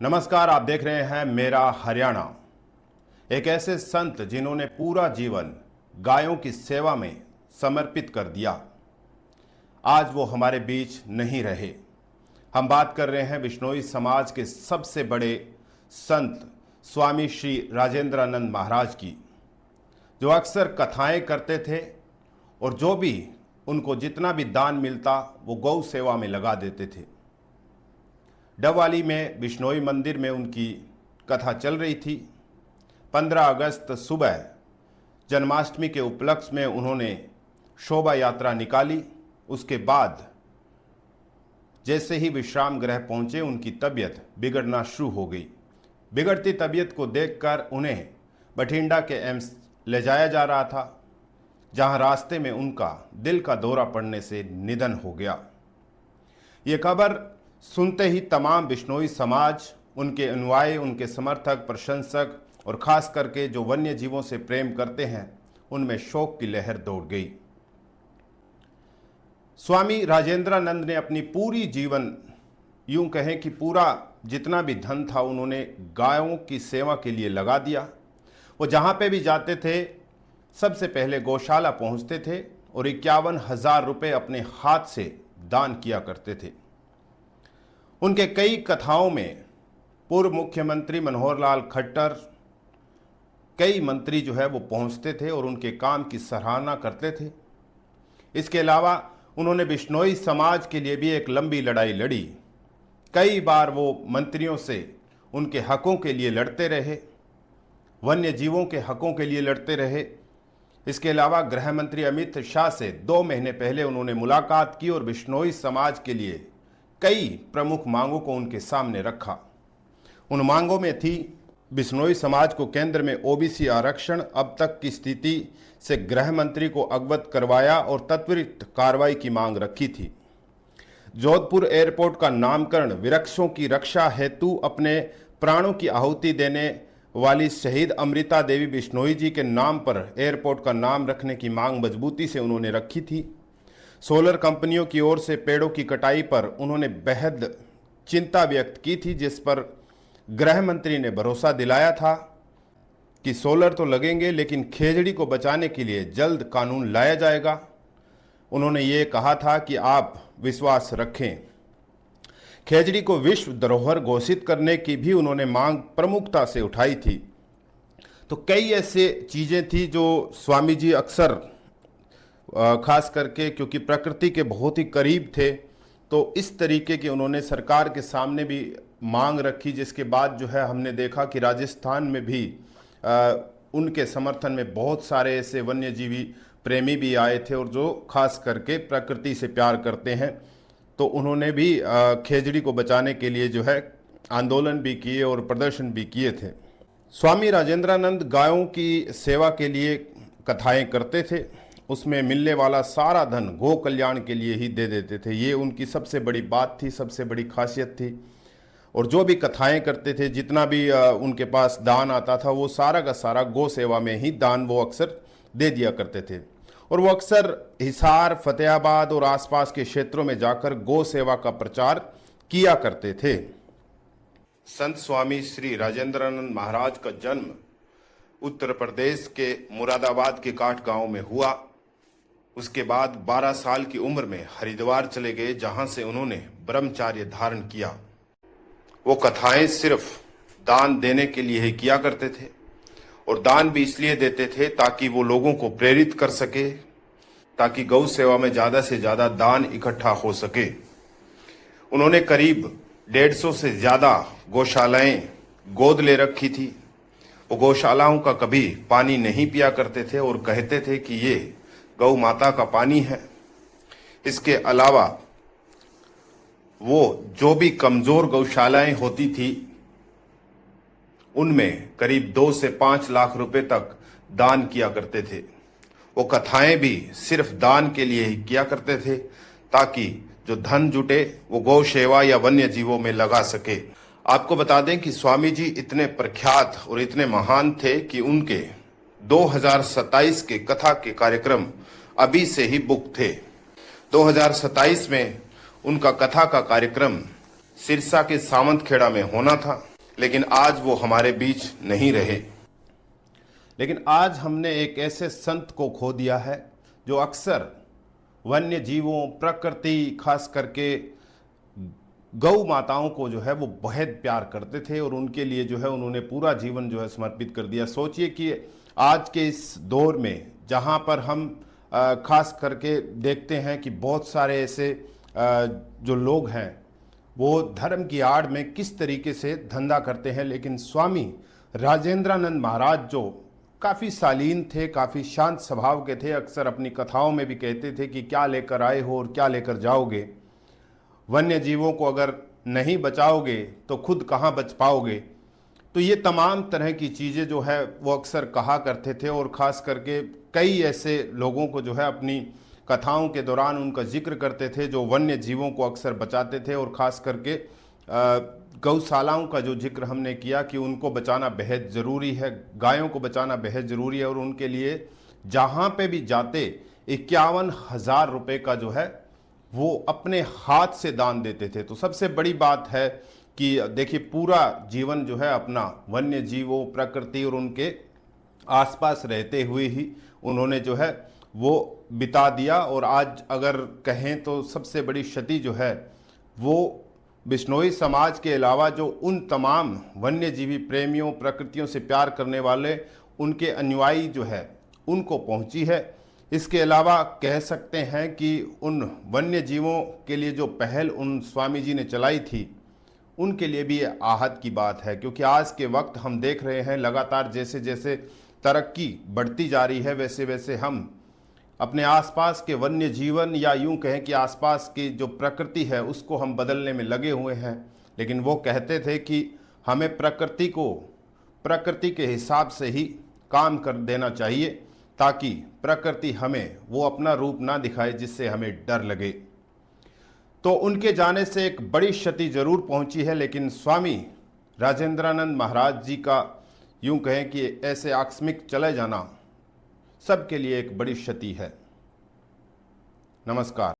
नमस्कार, आप देख रहे हैं मेरा हरियाणा। एक ऐसे संत जिन्होंने पूरा जीवन गायों की सेवा में समर्पित कर दिया, आज वो हमारे बीच नहीं रहे। हम बात कर रहे हैं बिश्नोई समाज के सबसे बड़े संत स्वामी श्री राजेंद्रानंद महाराज की, जो अक्सर कथाएं करते थे और जो भी उनको जितना भी दान मिलता वो गौ सेवा में लगा देते थे। डबवाली में बिश्नोई मंदिर में उनकी कथा चल रही थी। 15 अगस्त सुबह जन्माष्टमी के उपलक्ष्य में उन्होंने शोभा यात्रा निकाली। उसके बाद जैसे ही विश्राम गृह पहुंचे, उनकी तबीयत बिगड़ना शुरू हो गई। बिगड़ती तबीयत को देखकर उन्हें बठिंडा के एम्स ले जाया जा रहा था, जहां रास्ते में उनका दिल का दौरा पड़ने से निधन हो गया। ये खबर सुनते ही तमाम बिश्नोई समाज, उनके अनुयायी, उनके समर्थक, प्रशंसक और खास करके जो वन्य जीवों से प्रेम करते हैं, उनमें शोक की लहर दौड़ गई। स्वामी राजेंद्रानंद ने अपनी पूरी जीवन, यूं कहें कि पूरा जितना भी धन था, उन्होंने गायों की सेवा के लिए लगा दिया। वो जहाँ पे भी जाते थे सबसे पहले गौशाला पहुँचते थे और 51,000 रुपये अपने हाथ से दान किया करते थे। उनके कई कथाओं में पूर्व मुख्यमंत्री मनोहर लाल खट्टर, कई मंत्री जो है वो पहुंचते थे और उनके काम की सराहना करते थे। इसके अलावा उन्होंने बिश्नोई समाज के लिए भी एक लंबी लड़ाई लड़ी। कई बार वो मंत्रियों से उनके हकों के लिए लड़ते रहे, वन्य जीवों के हकों के लिए लड़ते रहे। इसके अलावा गृह मंत्री अमित शाह से 2 महीने पहले उन्होंने मुलाकात की और बिश्नोई समाज के लिए कई प्रमुख मांगों को उनके सामने रखा। उन मांगों में थी बिश्नोई समाज को केंद्र में ओबीसी आरक्षण, अब तक की स्थिति से गृह मंत्री को अवगत करवाया और त्वरित कार्रवाई की मांग रखी थी। जोधपुर एयरपोर्ट का नामकरण वृक्षों की रक्षा हेतु अपने प्राणों की आहुति देने वाली शहीद अमृता देवी बिश्नोई जी के नाम पर एयरपोर्ट का नाम रखने की मांग मजबूती से उन्होंने रखी थी। सोलर कंपनियों की ओर से पेड़ों की कटाई पर उन्होंने बेहद चिंता व्यक्त की थी, जिस पर गृह मंत्री ने भरोसा दिलाया था कि सोलर तो लगेंगे लेकिन खेजड़ी को बचाने के लिए जल्द कानून लाया जाएगा। उन्होंने ये कहा था कि आप विश्वास रखें। खेजड़ी को विश्व धरोहर घोषित करने की भी उन्होंने मांग प्रमुखता से उठाई थी। तो कई ऐसे चीज़ें थी जो स्वामी जी अक्सर, खास करके क्योंकि प्रकृति के बहुत ही करीब थे, तो इस तरीके की उन्होंने सरकार के सामने भी मांग रखी, जिसके बाद जो है हमने देखा कि राजस्थान में भी उनके समर्थन में बहुत सारे ऐसे वन्यजीवी प्रेमी भी आए थे और जो खास करके प्रकृति से प्यार करते हैं। तो उन्होंने भी खेजड़ी को बचाने के लिए जो है आंदोलन भी किए और प्रदर्शन भी किए थे। स्वामी राजेंद्रानंद गायों की सेवा के लिए कथाएं करते थे। उसमें मिलने वाला सारा धन गो कल्याण के लिए ही दे देते थे। ये उनकी सबसे बड़ी बात थी, सबसे बड़ी खासियत थी। और जो भी कथाएं करते थे, जितना भी उनके पास दान आता था, वो सारा का सारा गो सेवा में ही दान वो अक्सर दे दिया करते थे। और वो अक्सर हिसार, फतेहाबाद और आसपास के क्षेत्रों में जाकर गो सेवा का प्रचार किया करते थे। संत स्वामी श्री राजेंद्रानंद महाराज का जन्म उत्तर प्रदेश के मुरादाबाद के काठ गांव में हुआ। उसके बाद 12 साल की उम्र में हरिद्वार चले गए, जहां से उन्होंने ब्रह्मचार्य धारण किया। वो कथाएं सिर्फ दान देने के लिए ही किया करते थे और दान भी इसलिए देते थे ताकि वो लोगों को प्रेरित कर सके, ताकि गौ सेवा में ज़्यादा से ज़्यादा दान इकट्ठा हो सके। उन्होंने करीब 150 से ज़्यादा गौशालाएं गोद ले रखी थी। वो गौशालाओं का कभी पानी नहीं पिया करते थे और कहते थे कि ये गौ माता का पानी है। इसके अलावा वो जो भी कमजोर गौशालाएं होती थी, उनमें करीब 2 से 5 लाख रुपए तक दान किया करते थे। वो कथाएं भी सिर्फ दान के लिए ही किया करते थे ताकि जो धन जुटे वो गौ सेवा या वन्य जीवों में लगा सके। आपको बता दें कि स्वामी जी इतने प्रख्यात और इतने महान थे कि उनके 2027 के कथा के कार्यक्रम अभी से ही बुक थे। 2027 में उनका कथा का कार्यक्रम सिरसा के सावंतखेड़ा में होना था, लेकिन आज वो हमारे बीच नहीं रहे। लेकिन आज हमने एक ऐसे संत को खो दिया है जो अक्सर वन्य जीवों, प्रकृति, खास करके गौ माताओं को जो है वो बेहद प्यार करते थे और उनके लिए जो है उन्होंने पूरा जीवन जो है समर्पित कर दिया। सोचिए कि आज के इस दौर में जहाँ पर हम खास करके देखते हैं कि बहुत सारे ऐसे जो लोग हैं वो धर्म की आड़ में किस तरीके से धंधा करते हैं, लेकिन स्वामी राजेंद्रानंद महाराज जो काफ़ी शालीन थे, काफ़ी शांत स्वभाव के थे, अक्सर अपनी कथाओं में भी कहते थे कि क्या लेकर आए हो और क्या लेकर जाओगे, वन्य जीवों को अगर नहीं बचाओगे तो खुद कहाँ बच पाओगे। तो ये तमाम तरह की चीज़ें जो है वो अक्सर कहा करते थे और ख़ास करके कई ऐसे लोगों को जो है अपनी कथाओं के दौरान उनका जिक्र करते थे जो वन्य जीवों को अक्सर बचाते थे। और ख़ास करके गौशालाओं का जो जिक्र हमने किया कि उनको बचाना बेहद ज़रूरी है, गायों को बचाना बेहद ज़रूरी है और उनके लिए जहाँ पे भी जाते 51,000 रुपये का जो है वो अपने हाथ से दान देते थे। तो सबसे बड़ी बात है कि देखिए पूरा जीवन जो है अपना वन्य जीवों, प्रकृति और उनके आसपास रहते हुए ही उन्होंने जो है वो बिता दिया। और आज अगर कहें तो सबसे बड़ी क्षति जो है वो बिश्नोई समाज के अलावा जो उन तमाम वन्यजीवी प्रेमियों, प्रकृतियों से प्यार करने वाले उनके अनुयायी जो है उनको पहुंची है। इसके अलावा कह सकते हैं कि उन वन्य जीवों के लिए जो पहल उन स्वामी जी ने चलाई थी उनके लिए भी आहत की बात है, क्योंकि आज के वक्त हम देख रहे हैं लगातार जैसे जैसे तरक्की बढ़ती जा रही है वैसे वैसे हम अपने आसपास के वन्य जीवन या यूं कहें कि आसपास की जो प्रकृति है उसको हम बदलने में लगे हुए हैं। लेकिन वो कहते थे कि हमें प्रकृति को प्रकृति के हिसाब से ही काम कर देना चाहिए ताकि प्रकृति हमें वो अपना रूप ना दिखाए जिससे हमें डर लगे। तो उनके जाने से एक बड़ी क्षति जरूर पहुंची है, लेकिन स्वामी राजेंद्रानंद महाराज जी का यूं कहें कि ऐसे आकस्मिक चले जाना सबके लिए एक बड़ी क्षति है। नमस्कार।